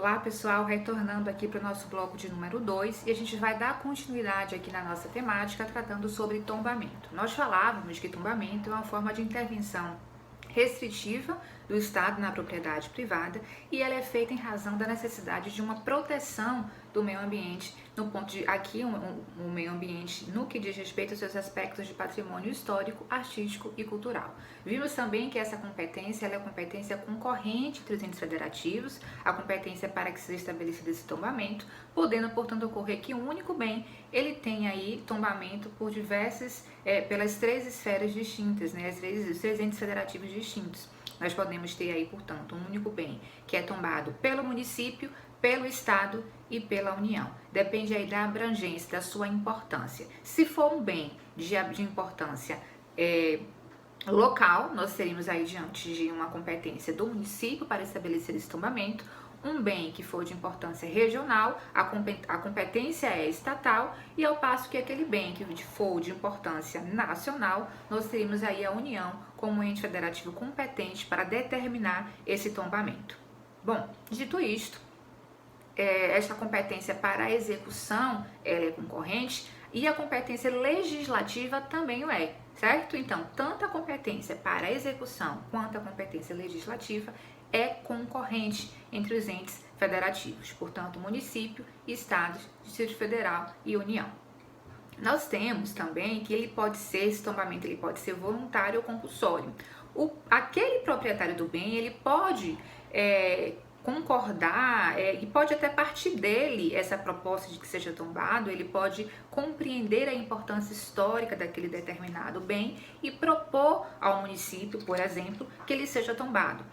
Olá pessoal, retornando aqui para o nosso bloco de número 2 e a gente vai dar continuidade aqui na nossa temática tratando sobre tombamento. Nós falávamos que tombamento é uma forma de intervenção restritiva do Estado na propriedade privada e ela é feita em razão da necessidade de uma proteção do meio ambiente, no ponto de aqui o meio ambiente no que diz respeito aos seus aspectos de patrimônio histórico, artístico e cultural. Vimos também que essa competência ela é competência concorrente entre os entes federativos, a competência para que seja estabelecido esse tombamento, podendo, portanto, ocorrer que um único bem ele tem aí tombamento por diversas, pelas três esferas distintas, né, os três entes federativos distintos. Nós podemos ter aí, portanto, um único bem que é tombado pelo município, pelo Estado e pela União. Depende aí da abrangência, da sua importância. Se for um bem de importância local, nós teríamos aí diante de uma competência do município para estabelecer esse tombamento. Um bem que for de importância regional, a competência é estatal, e ao passo que aquele bem que for de importância nacional, nós teríamos aí a União como ente federativo competente para determinar esse tombamento. Bom, dito isto, esta competência para a execução ela é concorrente e a competência legislativa também o é, certo? Então, tanto a competência para a execução quanto a competência legislativa é concorrente entre os entes federativos, portanto, município, estados, Distrito Federal e União. Nós temos também que esse tombamento ele pode ser voluntário ou compulsório. Aquele proprietário do bem, ele pode concordar e pode até partir dele essa proposta de que seja tombado, ele pode compreender a importância histórica daquele determinado bem e propor ao município, por exemplo, que ele seja tombado.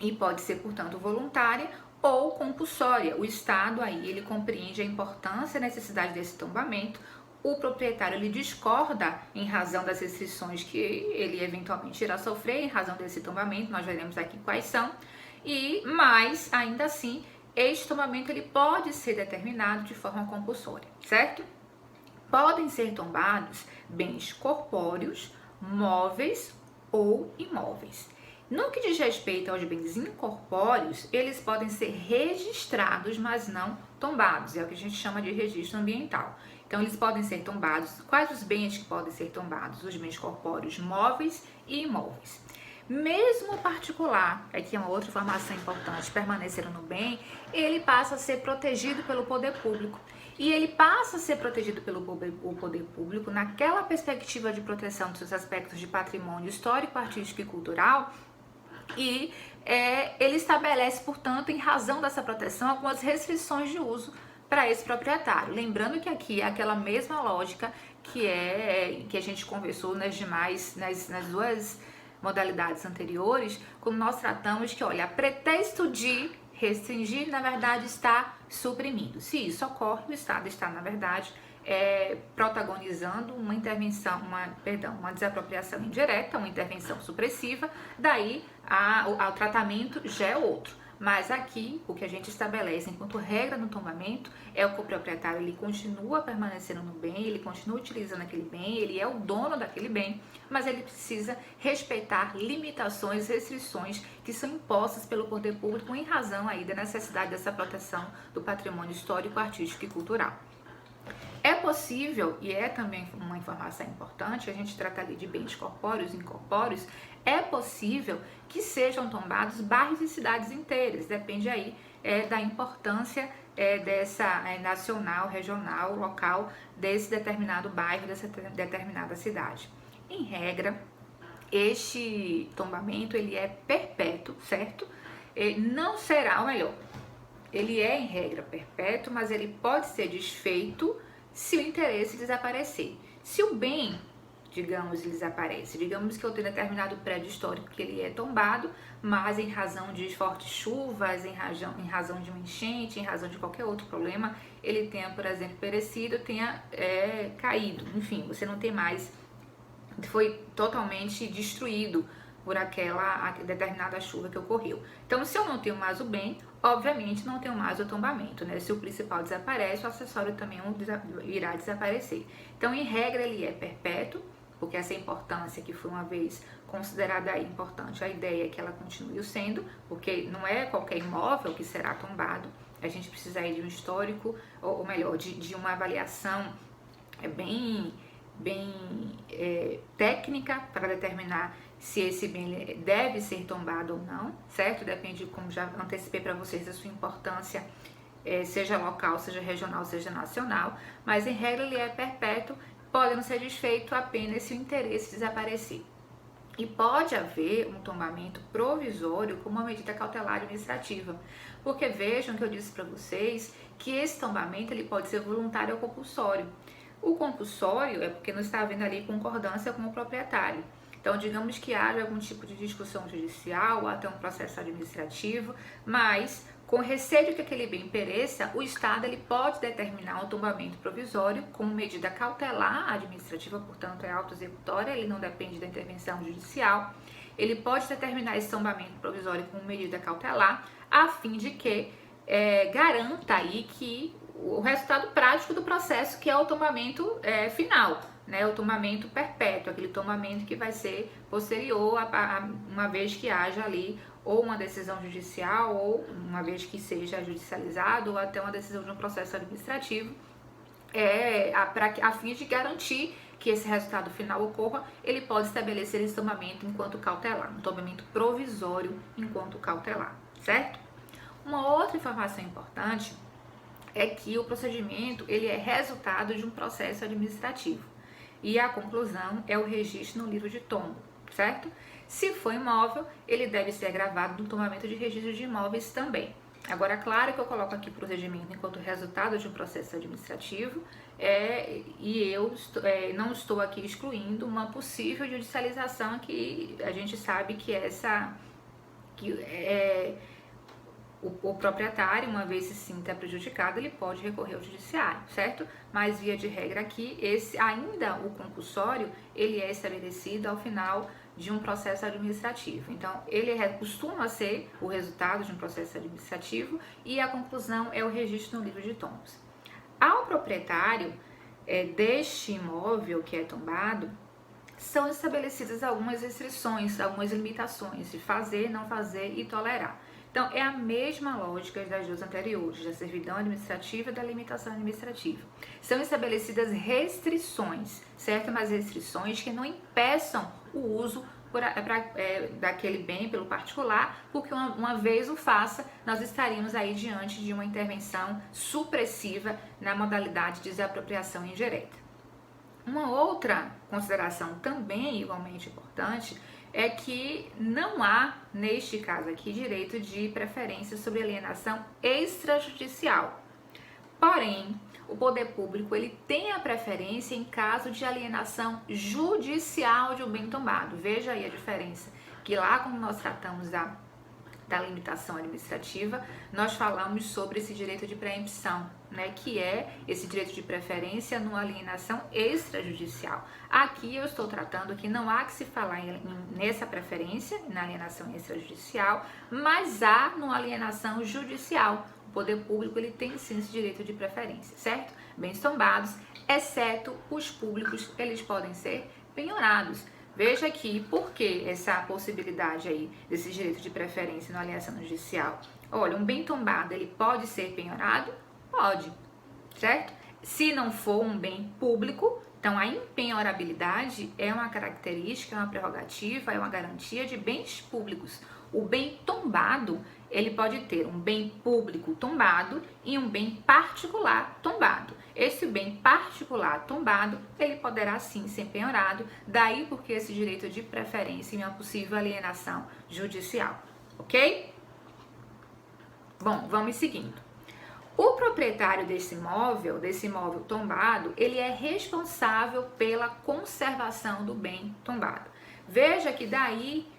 E pode ser, portanto, voluntária ou compulsória. O Estado aí ele compreende a importância e a necessidade desse tombamento. O proprietário ele discorda em razão das restrições que ele eventualmente irá sofrer em razão desse tombamento. Nós veremos aqui quais são. Mas ainda assim, este tombamento ele pode ser determinado de forma compulsória, certo? Podem ser tombados bens corpóreos, móveis ou imóveis. No que diz respeito aos bens incorpóreos, eles podem ser registrados, mas não tombados. É o que a gente chama de registro ambiental. Então, eles podem ser tombados. Quais os bens que podem ser tombados? Os bens corpóreos, móveis e imóveis. Mesmo o particular, aqui é uma outra informação importante, permanecendo no bem, ele passa a ser protegido pelo poder público. E ele passa a ser protegido pelo poder público naquela perspectiva de proteção dos seus aspectos de patrimônio histórico, artístico e cultural. E ele estabelece, portanto, em razão dessa proteção, algumas restrições de uso para esse proprietário. Lembrando que aqui é aquela mesma lógica que a gente conversou nas duas modalidades anteriores, quando nós tratamos que, olha, a pretexto de restringir, na verdade, está suprimindo. Se isso ocorre, o Estado está, na verdade, protagonizando uma intervenção, uma desapropriação indireta, uma intervenção supressiva, daí o tratamento já é outro. Mas aqui, o que a gente estabelece enquanto regra no tombamento é que o proprietário ele continua permanecendo no bem, ele continua utilizando aquele bem, ele é o dono daquele bem, mas ele precisa respeitar limitações, restrições que são impostas pelo poder público em razão aí da necessidade dessa proteção do patrimônio histórico, artístico e cultural. É possível, e é também uma informação importante, a gente trata ali de bens corpóreos e incorpóreos, é possível que sejam tombados bairros e cidades inteiras, depende aí da importância dessa nacional, regional, local, desse determinado bairro, dessa determinada cidade. Em regra, este tombamento ele é perpétuo, certo? Não será o melhor. Ele é, em regra, perpétuo, mas ele pode ser desfeito se o interesse desaparecer. Se o bem, digamos, desaparece, digamos que eu tenho determinado prédio histórico que ele é tombado, mas em razão de fortes chuvas, em razão de uma enchente, em razão de qualquer outro problema, ele tenha, por exemplo, perecido, tenha caído, enfim, você não tem mais, foi totalmente destruído por aquela determinada chuva que ocorreu. Então, se eu não tenho mais o bem, obviamente não tenho mais o tombamento, né? Se o principal desaparece, o acessório também irá desaparecer. Então, em regra, ele é perpétuo, porque essa importância que foi uma vez considerada importante, a ideia é que ela continue sendo, porque não é qualquer imóvel que será tombado, a gente precisa aí de um histórico, ou melhor, de uma avaliação bem técnica para determinar se esse bem deve ser tombado ou não, certo? Depende, como já antecipei para vocês, da sua importância, seja local, seja regional, seja nacional, mas em regra ele é perpétuo, podendo ser desfeito apenas se o interesse desaparecer. E pode haver um tombamento provisório como uma medida cautelar administrativa, porque vejam que eu disse para vocês que esse tombamento ele pode ser voluntário ou compulsório. O compulsório é porque não está havendo ali concordância com o proprietário. Então, digamos que haja algum tipo de discussão judicial ou até um processo administrativo, mas com receio de que aquele bem pereça, o Estado ele pode determinar um tombamento provisório como medida cautelar administrativa, portanto é autoexecutória, ele não depende da intervenção judicial. Ele pode determinar esse tombamento provisório como medida cautelar, a fim de que garanta aí que o resultado prático do processo, que é o tombamento final, né, o tombamento perpétuo, aquele tombamento que vai ser posterior uma vez que haja ali ou uma decisão judicial, ou uma vez que seja judicializado, ou até uma decisão de um processo administrativo, a fim de garantir que esse resultado final ocorra, ele pode estabelecer esse tombamento enquanto cautelar, um tombamento provisório enquanto cautelar, certo? Uma outra informação importante é que o procedimento ele é resultado de um processo administrativo e a conclusão é o registro no livro de tombo, certo? Se for imóvel, ele deve ser gravado no tombamento de registro de imóveis também. Agora, claro que eu coloco aqui procedimento enquanto resultado de um processo administrativo e eu não estou aqui excluindo uma possível judicialização que a gente sabe que o proprietário, uma vez se sinta prejudicado, ele pode recorrer ao judiciário, certo? Mas via de regra aqui, ainda o compulsório, ele é estabelecido ao final de um processo administrativo. Então, ele costuma ser o resultado de um processo administrativo e a conclusão é o registro no livro de tombos. Ao proprietário deste imóvel que é tombado, são estabelecidas algumas restrições, algumas limitações de fazer, não fazer e tolerar. Então, é a mesma lógica das duas anteriores, da servidão administrativa e da limitação administrativa. São estabelecidas restrições, certo? Mas restrições que não impeçam o uso daquele bem pelo particular, porque uma vez o faça, nós estaríamos aí diante de uma intervenção supressiva na modalidade de desapropriação indireta. Uma outra consideração também igualmente importante é que não há, neste caso aqui, direito de preferência sobre alienação extrajudicial. Porém, o poder público ele tem a preferência em caso de alienação judicial de um bem tombado. Veja aí a diferença, que lá como nós tratamos da limitação administrativa, nós falamos sobre esse direito de preempção, né, que é esse direito de preferência numa alienação extrajudicial. Aqui eu estou tratando que não há que se falar nessa preferência, na alienação extrajudicial, mas há numa alienação judicial. O poder público ele tem sim esse direito de preferência, certo? Bens tombados, exceto os públicos, eles podem ser penhorados. Veja aqui por que essa possibilidade aí desse direito de preferência na alienação judicial. Olha, um bem tombado, ele pode ser penhorado? Pode, certo? Se não for um bem público, então a impenhorabilidade é uma característica, é uma prerrogativa, é uma garantia de bens públicos. O bem tombado, ele pode ter um bem público tombado e um bem particular tombado. Esse bem particular tombado, ele poderá sim ser penhorado, daí porque esse direito de preferência em uma possível alienação judicial, ok? Bom, vamos seguindo. O proprietário desse imóvel tombado, ele é responsável pela conservação do bem tombado. Veja que daí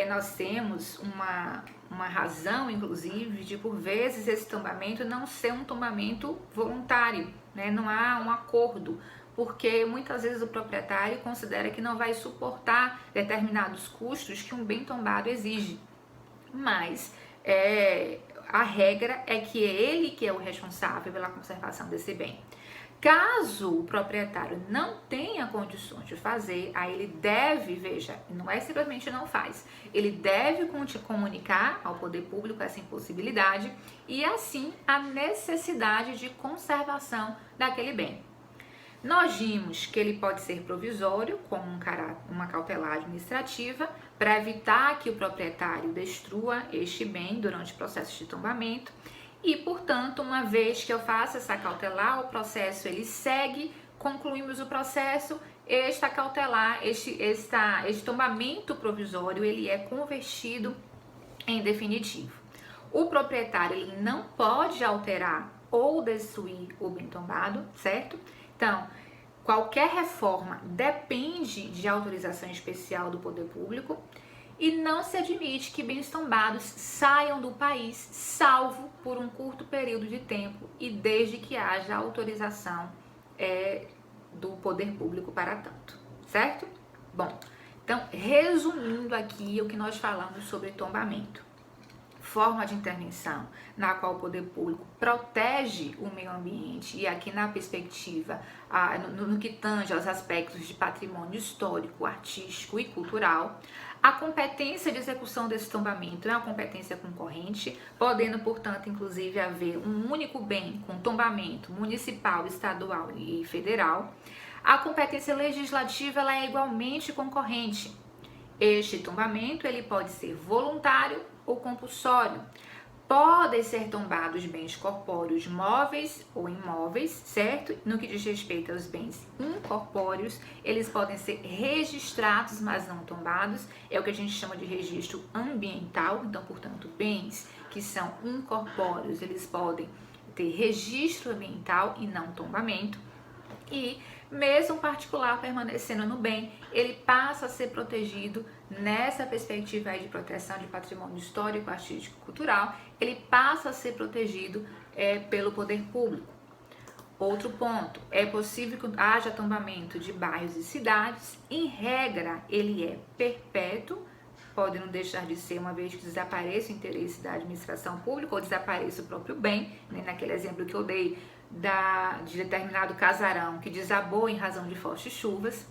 nós temos uma razão, inclusive, de por vezes esse tombamento não ser um tombamento voluntário, né? Não há um acordo, porque muitas vezes o proprietário considera que não vai suportar determinados custos que um bem tombado exige. Mas a regra é que é ele que é o responsável pela conservação desse bem. Caso o proprietário não tenha condições de fazer, aí ele deve, veja, não é simplesmente não faz, ele deve comunicar ao poder público essa impossibilidade e assim a necessidade de conservação daquele bem. Nós vimos que ele pode ser provisório, como uma cautelar administrativa, para evitar que o proprietário destrua este bem durante o processo de tombamento. E, portanto, uma vez que eu faço essa cautelar, o processo ele segue, concluímos o processo, esta cautelar, este tombamento provisório, ele é convertido em definitivo. O proprietário ele não pode alterar ou destruir o bem tombado, certo? Então, qualquer reforma depende de autorização especial do poder público e não se admite que bens tombados saiam do país, salvo por um curto período de tempo e desde que haja autorização do poder público para tanto, certo? Bom, então, resumindo aqui o que nós falamos sobre tombamento. Forma de intervenção na qual o poder público protege o meio ambiente e aqui na perspectiva, no que tange aos aspectos de patrimônio histórico, artístico e cultural. A competência de execução desse tombamento é uma competência concorrente, podendo, portanto, inclusive haver um único bem com tombamento municipal, estadual e federal. A competência legislativa ela é igualmente concorrente. Este tombamento ele pode ser voluntário ou compulsório. Podem ser tombados bens corpóreos móveis ou imóveis, certo? No que diz respeito aos bens incorpóreos, eles podem ser registrados, mas não tombados. É o que a gente chama de registro ambiental. Então, portanto, bens que são incorpóreos, eles podem ter registro ambiental e não tombamento. E mesmo o particular permanecendo no bem, ele passa a ser protegido nessa perspectiva aí de proteção de patrimônio histórico, artístico e cultural, ele passa a ser protegido pelo poder público. Outro ponto, é possível que haja tombamento de bairros e cidades, em regra ele é perpétuo, pode não deixar de ser uma vez que desapareça o interesse da administração pública ou desapareça o próprio bem, né? Naquele exemplo que eu dei de determinado casarão que desabou em razão de fortes chuvas.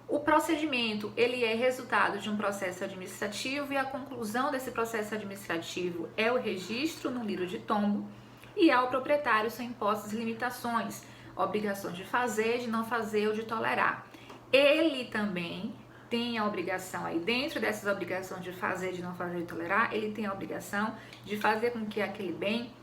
O procedimento ele é resultado de um processo administrativo e a conclusão desse processo administrativo é o registro no livro de tombo e ao proprietário são impostas limitações, obrigações de fazer, de não fazer ou de tolerar. Ele também tem a obrigação aí, dentro dessas obrigações de fazer, de não fazer e tolerar, ele tem a obrigação de fazer com que aquele bem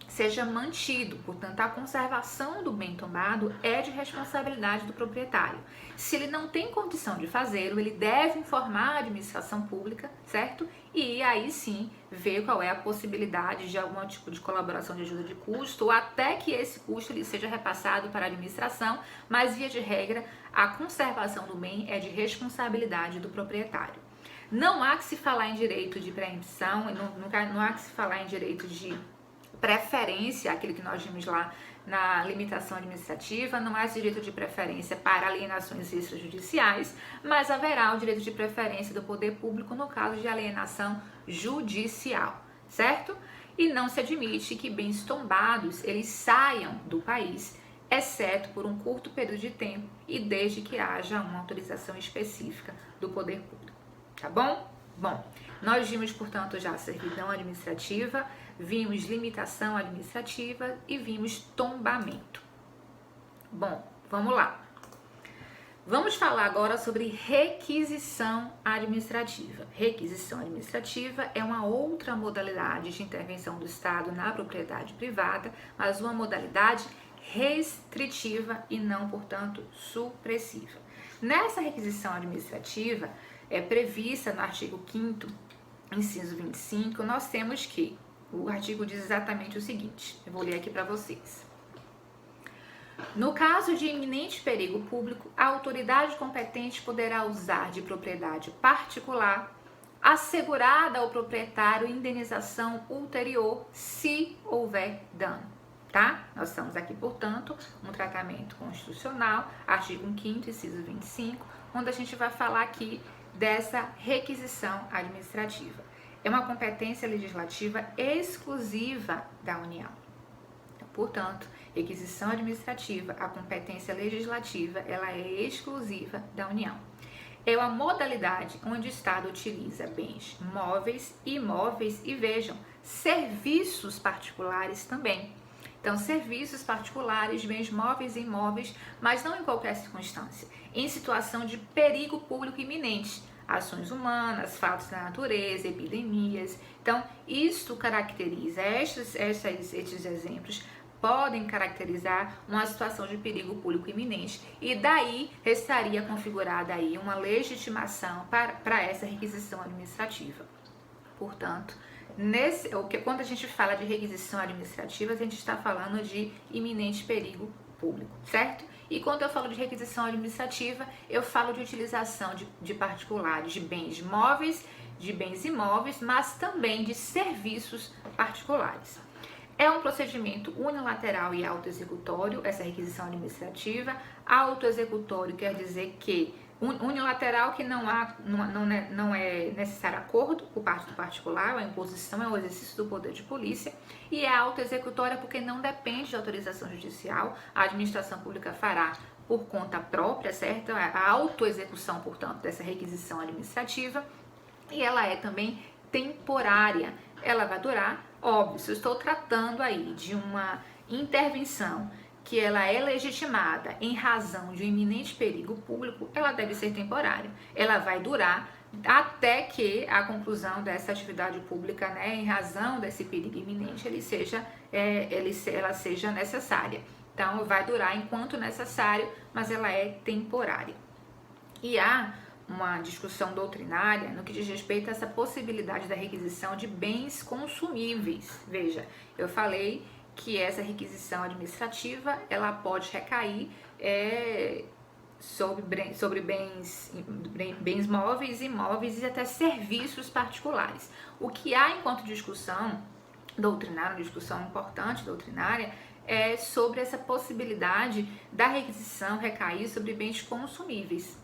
seja mantido, portanto, a conservação do bem tombado é de responsabilidade do proprietário. Se ele não tem condição de fazê-lo, ele deve informar a administração pública, certo? E aí sim ver qual é a possibilidade de algum tipo de colaboração de ajuda de custo, ou até que esse custo ele seja repassado para a administração, mas via de regra, a conservação do bem é de responsabilidade do proprietário. Não há que se falar em direito de preempção, não há que se falar em direito de preferência, aquilo que nós vimos lá na limitação administrativa, não há direito de preferência para alienações extrajudiciais, mas haverá o direito de preferência do poder público no caso de alienação judicial, certo? E não se admite que bens tombados eles saiam do país, exceto por um curto período de tempo e desde que haja uma autorização específica do poder público, tá bom? Bom, nós vimos, portanto, já a servidão administrativa, vimos limitação administrativa e vimos tombamento. Bom, vamos lá. Vamos falar agora sobre requisição administrativa. Requisição administrativa é uma outra modalidade de intervenção do Estado na propriedade privada, mas uma modalidade restritiva e não, portanto, supressiva. Nessa requisição administrativa, é prevista no artigo 5º, inciso 25, nós temos que o artigo diz exatamente o seguinte, eu vou ler aqui para vocês. No caso de iminente perigo público, a autoridade competente poderá usar de propriedade particular, assegurada ao proprietário indenização ulterior, se houver dano, tá? Nós estamos aqui, portanto, um tratamento constitucional, artigo 5º, inciso 25, onde a gente vai falar aqui dessa requisição administrativa. É uma competência legislativa exclusiva da União. Portanto, requisição administrativa, a competência legislativa, ela é exclusiva da União. É uma modalidade onde o Estado utiliza bens móveis, imóveis e, vejam, serviços particulares também. Então, serviços particulares, bens móveis e imóveis, mas não em qualquer circunstância, em situação de perigo público iminente, ações humanas, fatos da natureza, epidemias. Então, isto caracteriza, estes exemplos podem caracterizar uma situação de perigo público iminente e daí estaria configurada aí uma legitimação para essa requisição administrativa. Portanto, quando a gente fala de requisição administrativa, a gente está falando de iminente perigo público, certo? E quando eu falo de requisição administrativa, eu falo de utilização de particulares, de bens móveis, de bens imóveis, mas também de serviços particulares. É um procedimento unilateral e autoexecutório, essa requisição administrativa. Autoexecutório quer dizer que unilateral, que não é necessário acordo por parte do particular, a imposição é o exercício do poder de polícia, e é autoexecutória porque não depende de autorização judicial, a administração pública fará por conta própria, certo? A autoexecução, portanto, dessa requisição administrativa, e ela é também temporária, ela vai durar, óbvio, se eu estou tratando aí de uma intervenção que ela é legitimada em razão de um iminente perigo público, ela deve ser temporária. Ela vai durar até que a conclusão dessa atividade pública, né, em razão desse perigo iminente, ela seja necessária. Então, vai durar enquanto necessário, mas ela é temporária. E há uma discussão doutrinária no que diz respeito a essa possibilidade da requisição de bens consumíveis. Veja, eu falei que essa requisição administrativa, ela pode recair sobre bens móveis, imóveis e até serviços particulares. O que há enquanto discussão doutrinária, discussão importante doutrinária, é sobre essa possibilidade da requisição recair sobre bens consumíveis.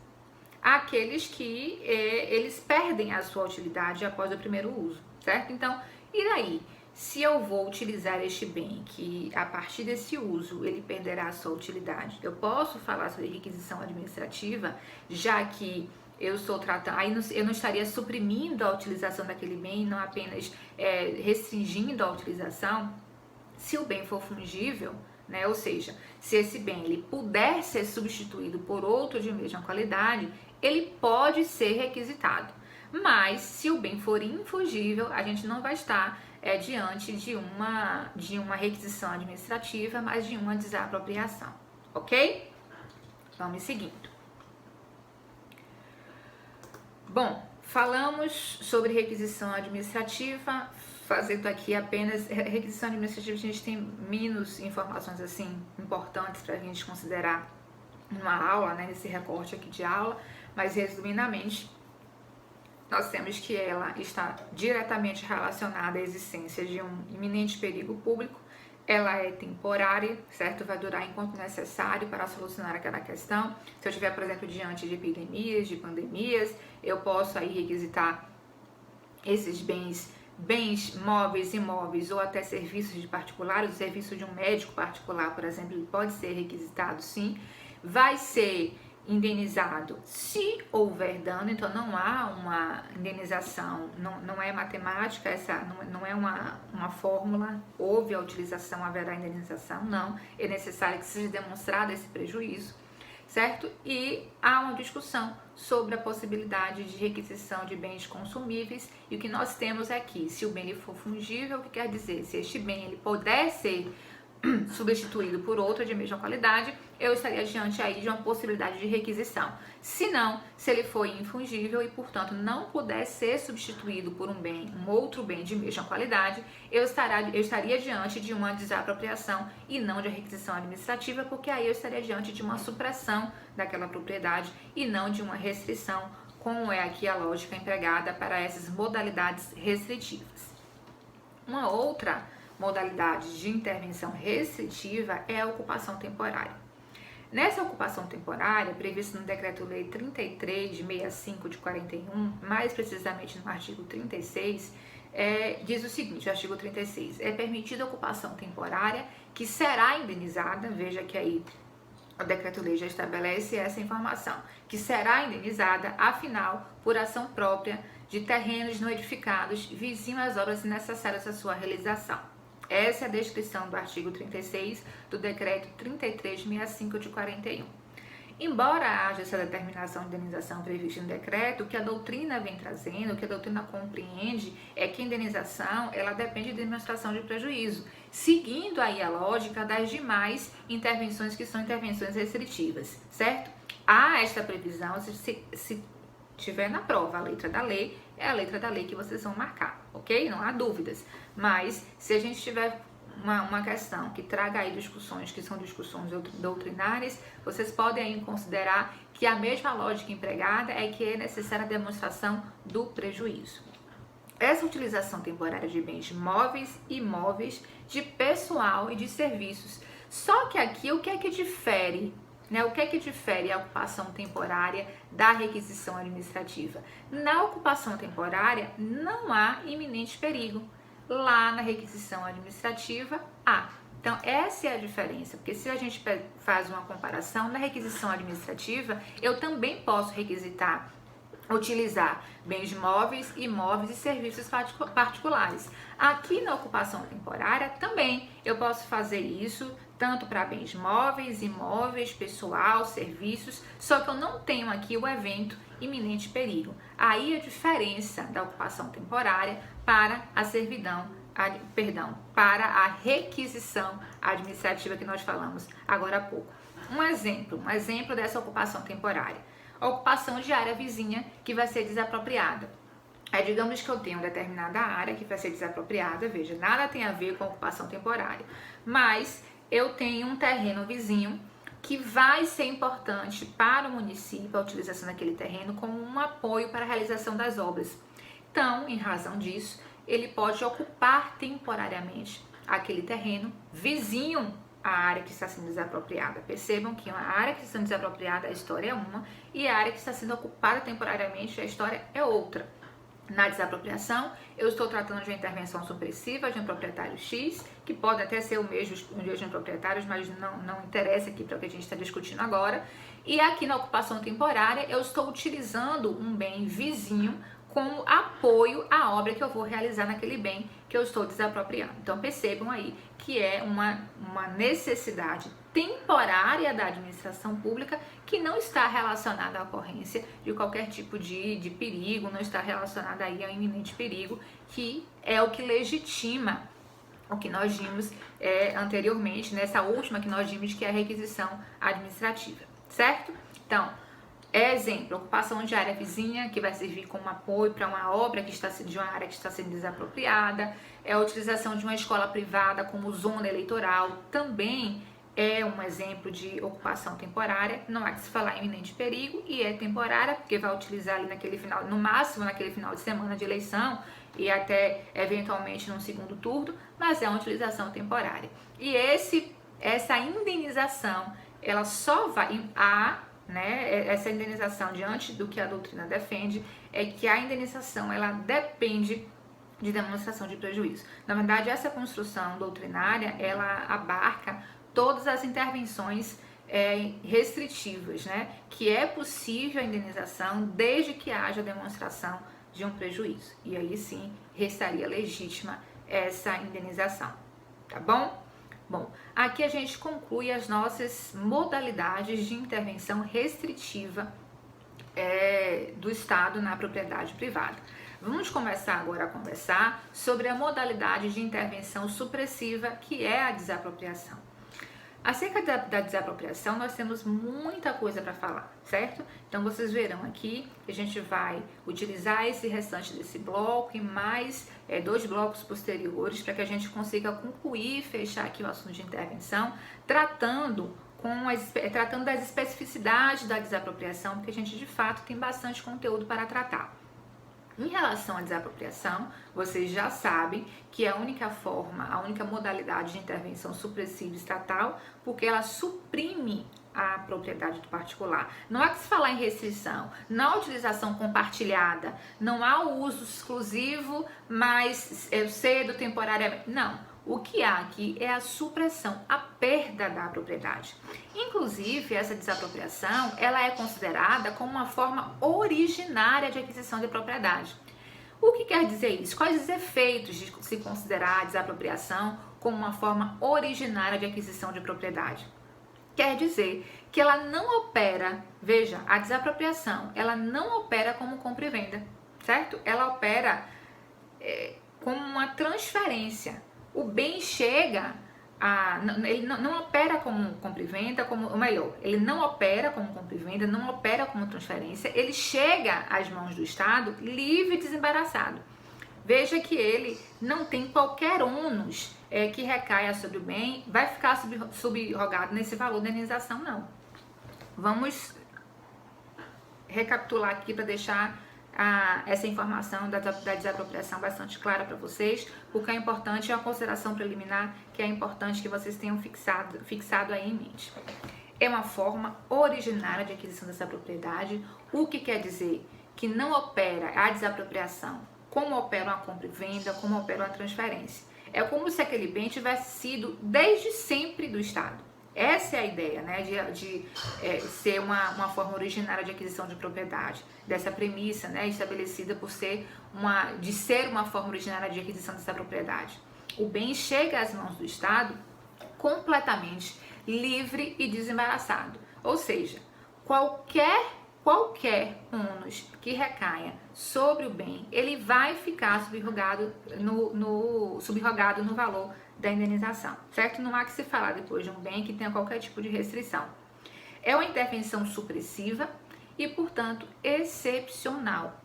Aqueles que eles perdem a sua utilidade após o primeiro uso, certo? Então, e daí? Se eu vou utilizar este bem que a partir desse uso ele perderá a sua utilidade, eu posso falar sobre requisição administrativa, já que eu estou tratando, aí eu não estaria suprimindo a utilização daquele bem, não apenas restringindo a utilização. Se o bem for fungível, né, ou seja, se esse bem ele puder ser substituído por outro de mesma qualidade, ele pode ser requisitado. Mas se o bem for infungível, a gente não vai estar diante de uma requisição administrativa, mas de uma desapropriação, ok? Vamos seguindo. Bom, falamos sobre requisição administrativa, fazendo aqui apenas requisição administrativa, a gente tem menos informações assim importantes para a gente considerar numa aula, né, nesse recorte aqui de aula, mas resumidamente, nós temos que ela está diretamente relacionada à existência de um iminente perigo público, ela é temporária, certo? Vai durar enquanto necessário para solucionar aquela questão. Se eu estiver, por exemplo, diante de epidemias, de pandemias, eu posso aí requisitar esses bens móveis, imóveis ou até serviços de particulares. O serviço de um médico particular, por exemplo, ele pode ser requisitado, sim. Vai ser indenizado se houver dano, então não há uma indenização, não é matemática, não é uma fórmula, houve a utilização, haverá indenização, não, é necessário que seja demonstrado esse prejuízo, certo? E há uma discussão sobre a possibilidade de requisição de bens consumíveis, e o que nós temos aqui, se o bem ele for fungível, o que quer dizer? Se este bem ele puder ser substituído por outro de mesma qualidade, eu estaria diante aí de uma possibilidade de requisição. Se não, se ele for infungível e, portanto, não puder ser substituído por um outro bem de mesma qualidade, eu estaria diante de uma desapropriação e não de requisição administrativa, porque aí eu estaria diante de uma supressão daquela propriedade e não de uma restrição, como é aqui a lógica empregada para essas modalidades restritivas. Uma outra modalidade de intervenção restritiva é a ocupação temporária. Nessa ocupação temporária, prevista no Decreto-Lei 33 de 65 de 41, mais precisamente no artigo 36, diz o seguinte, o artigo 36, é permitida a ocupação temporária que será indenizada, veja que aí o decreto-lei já estabelece essa informação, que será indenizada, afinal, por ação própria de terrenos não edificados, vizinho às obras necessárias à sua realização. Essa é a descrição do artigo 36 do decreto 3365 de 41. Embora haja essa determinação de indenização prevista no decreto, o que a doutrina vem trazendo, o que a doutrina compreende é que a indenização, ela depende de demonstração de prejuízo, seguindo aí a lógica das demais intervenções que são intervenções restritivas, certo? Há esta previsão, se tiver na prova a letra da lei, é a letra da lei que vocês vão marcar, ok? Não há dúvidas. Mas se a gente tiver uma questão que traga aí discussões que são discussões doutrinárias, vocês podem aí considerar que a mesma lógica empregada é que é necessária a demonstração do prejuízo. Essa utilização temporária de bens móveis e imóveis, de pessoal e de serviços. Só que aqui o que é que difere? O que é que difere a ocupação temporária da requisição administrativa? Na ocupação temporária não há iminente perigo. Lá na requisição administrativa, há. Então, essa é a diferença, porque se a gente faz uma comparação, na requisição administrativa, eu também posso utilizar bens móveis, imóveis e serviços particulares. Aqui na ocupação temporária, também eu posso fazer isso, tanto para bens móveis, imóveis, pessoal, serviços, só que eu não tenho aqui o evento iminente perigo. Aí a diferença da ocupação temporária para a servidão, para a requisição administrativa que nós falamos agora há pouco. Um exemplo dessa ocupação temporária. A ocupação de área vizinha que vai ser desapropriada. Digamos que eu tenho determinada área que vai ser desapropriada, veja, nada tem a ver com a ocupação temporária, mas eu tenho um terreno vizinho que vai ser importante para o município a utilização daquele terreno como um apoio para a realização das obras. Então, em razão disso, ele pode ocupar temporariamente aquele terreno vizinho à área que está sendo desapropriada. Percebam que a área que está sendo desapropriada, a história é uma, e a área que está sendo ocupada temporariamente, a história é outra. Na desapropriação, eu estou tratando de uma intervenção supressiva de um proprietário X, que pode até ser o mesmo de proprietários, mas não interessa aqui para o que a gente está discutindo agora. E aqui na ocupação temporária, eu estou utilizando um bem vizinho como apoio à obra que eu vou realizar naquele bem que eu estou desapropriando. Então percebam aí que é uma necessidade temporária da administração pública que não está relacionada à ocorrência de qualquer tipo de perigo, não está relacionada aí ao iminente perigo, que é o que legitima o que nós vimos anteriormente, nessa última que nós vimos, que é a requisição administrativa, certo? Então, exemplo, ocupação de área vizinha, que vai servir como apoio para uma obra de uma área que está sendo desapropriada, a utilização de uma escola privada como zona eleitoral, também é um exemplo de ocupação temporária, não há que se falar em iminente perigo, e é temporária, porque vai utilizar ali no máximo naquele final de semana de eleição, e até eventualmente num segundo turno, mas é uma utilização temporária. E essa indenização, ela só vai essa indenização, diante do que a doutrina defende, é que a indenização ela depende de demonstração de prejuízo. Na verdade, essa construção doutrinária, ela abarca todas as intervenções restritivas, que é possível a indenização desde que haja demonstração de um prejuízo. E aí sim, restaria legítima essa indenização, tá bom? Bom, aqui a gente conclui as nossas modalidades de intervenção restritiva do Estado na propriedade privada. Vamos começar agora a conversar sobre a modalidade de intervenção supressiva, que é a desapropriação. Acerca da desapropriação, nós temos muita coisa para falar, certo? Então, vocês verão aqui que a gente vai utilizar esse restante desse bloco e mais 2 blocos posteriores para que a gente consiga concluir e fechar aqui o assunto de intervenção, tratando das especificidades da desapropriação, porque a gente, de fato, tem bastante conteúdo para tratar. Em relação à desapropriação, vocês já sabem que é a única modalidade de intervenção supressiva estatal, porque ela suprime a propriedade do particular. Não há que se falar em restrição, não há utilização compartilhada, não há o uso exclusivo, mas cedo, temporariamente. Não. O que há aqui é a supressão, a perda da propriedade. Inclusive, essa desapropriação, ela é considerada como uma forma originária de aquisição de propriedade. O que quer dizer isso? Quais os efeitos de se considerar a desapropriação como uma forma originária de aquisição de propriedade? Quer dizer que ela não opera, veja, a desapropriação, ela não opera como compra e venda, certo? Ela opera como uma transferência. O bem chega ele não opera como compra e venda, ou melhor, ele não opera como compra e venda, não opera como transferência, ele chega às mãos do Estado livre e desembaraçado. Veja que ele não tem qualquer ônus que recaia sobre o bem, vai ficar subrogado nesse valor da indenização, não. Vamos recapitular aqui para deixar essa informação da desapropriação bastante clara para vocês, porque é importante, é uma consideração preliminar que é importante que vocês tenham fixado aí em mente. É uma forma originária de aquisição dessa propriedade, o que quer dizer que não opera a desapropriação como opera uma compra e venda, como opera uma transferência. É como se aquele bem tivesse sido desde sempre do Estado. Essa é a ideia, né, de ser uma forma originária de aquisição de propriedade, dessa premissa, né, estabelecida de ser uma forma originária de aquisição dessa propriedade. O bem chega às mãos do Estado completamente livre e desembaraçado, ou seja, qualquer ônus que recaia sobre o bem, ele vai ficar subrogado no valor da indenização, certo? Não há que se falar depois de um bem que tenha qualquer tipo de restrição. É uma intervenção supressiva e, portanto, excepcional,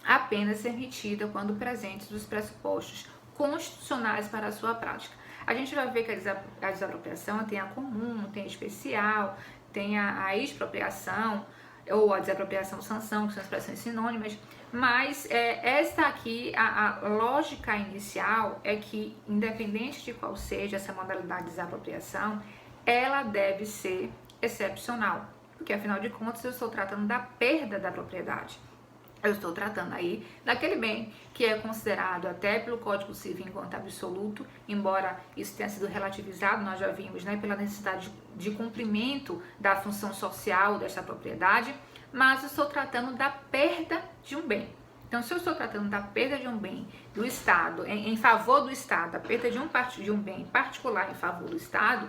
apenas permitida quando presentes os pressupostos constitucionais para a sua prática. A gente vai ver que a desapropriação tem a comum, tem a especial, tem a expropriação, ou a desapropriação sanção, que são expressões sinônimas, mas esta aqui, a lógica inicial é que, independente de qual seja essa modalidade de desapropriação, ela deve ser excepcional, porque afinal de contas eu estou tratando da perda da propriedade. Eu estou tratando aí daquele bem que é considerado até pelo Código Civil enquanto absoluto, embora isso tenha sido relativizado, nós já vimos, né, pela necessidade de cumprimento da função social dessa propriedade, mas eu estou tratando da perda de um bem. Então, se eu estou tratando da perda de um bem do Estado, em favor do Estado, a perda de um bem particular em favor do Estado,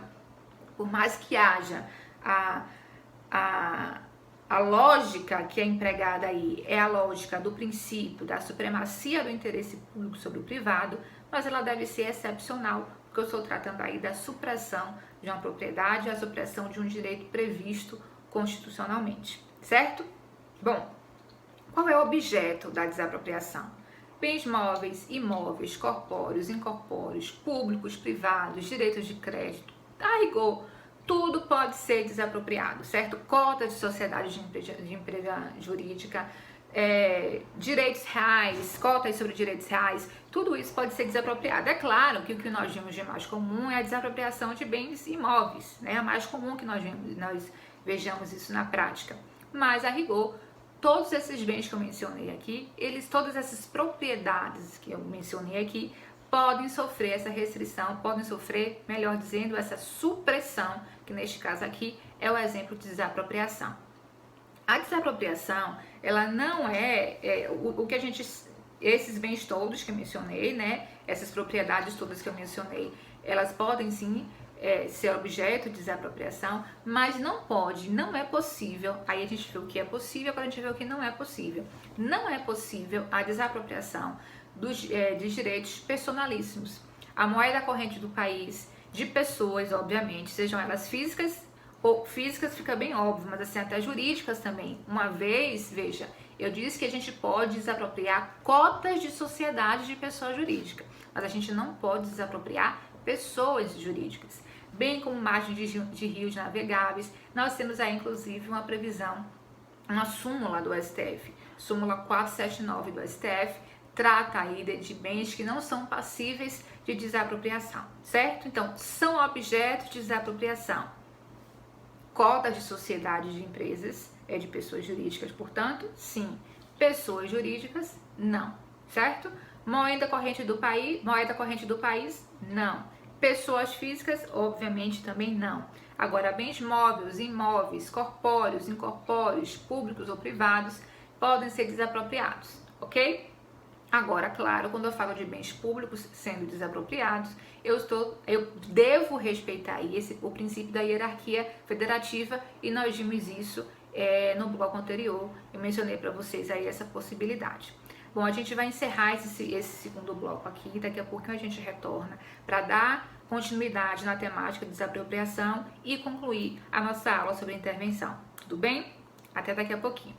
por mais que haja a lógica que é empregada aí é a lógica do princípio da supremacia do interesse público sobre o privado, mas ela deve ser excepcional, porque eu estou tratando aí da supressão de uma propriedade, a supressão de um direito previsto constitucionalmente, certo? Bom, qual é o objeto da desapropriação? Bens móveis, imóveis, corpóreos, incorpóreos, públicos, privados, direitos de crédito, a rigor, tudo pode ser desapropriado, certo? Cotas de sociedade de empresa jurídica, direitos reais, cotas sobre direitos reais, tudo isso pode ser desapropriado. É claro que o que nós vimos de mais comum é a desapropriação de bens imóveis, né? É mais comum que nós vejamos isso na prática. Mas, a rigor, todos esses bens que eu mencionei aqui, todas essas propriedades que eu mencionei aqui, podem sofrer essa restrição, podem sofrer, melhor dizendo, essa supressão, que neste caso aqui é o exemplo de desapropriação. A desapropriação, ela não o que a gente, esses bens todos que eu mencionei, né, essas propriedades todas que eu mencionei, elas podem sim ser objeto de desapropriação, mas não é possível, aí a gente vê o que é possível, agora a gente vê o que não é possível. Não é possível a desapropriação de direitos personalíssimos. A moeda corrente do país, de pessoas, obviamente, sejam elas físicas ou físicas, fica bem óbvio, mas assim, até jurídicas também. Uma vez, veja, eu disse que a gente pode desapropriar cotas de sociedade de pessoa jurídica, mas a gente não pode desapropriar pessoas jurídicas, bem como margens de rios navegáveis. Nós temos aí, inclusive, uma previsão, uma súmula do STF, súmula 479 do STF, trata aí de bens que não são passíveis de desapropriação, certo? Então, são objetos de desapropriação. Cotas de sociedades de empresas, de pessoas jurídicas, portanto, sim. Pessoas jurídicas, não, certo? Moeda corrente do país, não. Pessoas físicas, obviamente, também não. Agora, bens móveis, imóveis, corpóreos, incorpóreos, públicos ou privados, podem ser desapropriados, ok? Agora, claro, quando eu falo de bens públicos sendo desapropriados, eu devo respeitar aí o princípio da hierarquia federativa, e nós vimos isso no bloco anterior. Eu mencionei para vocês aí essa possibilidade. Bom, a gente vai encerrar esse segundo bloco aqui, daqui a pouquinho a gente retorna para dar continuidade na temática de desapropriação e concluir a nossa aula sobre intervenção. Tudo bem? Até daqui a pouquinho.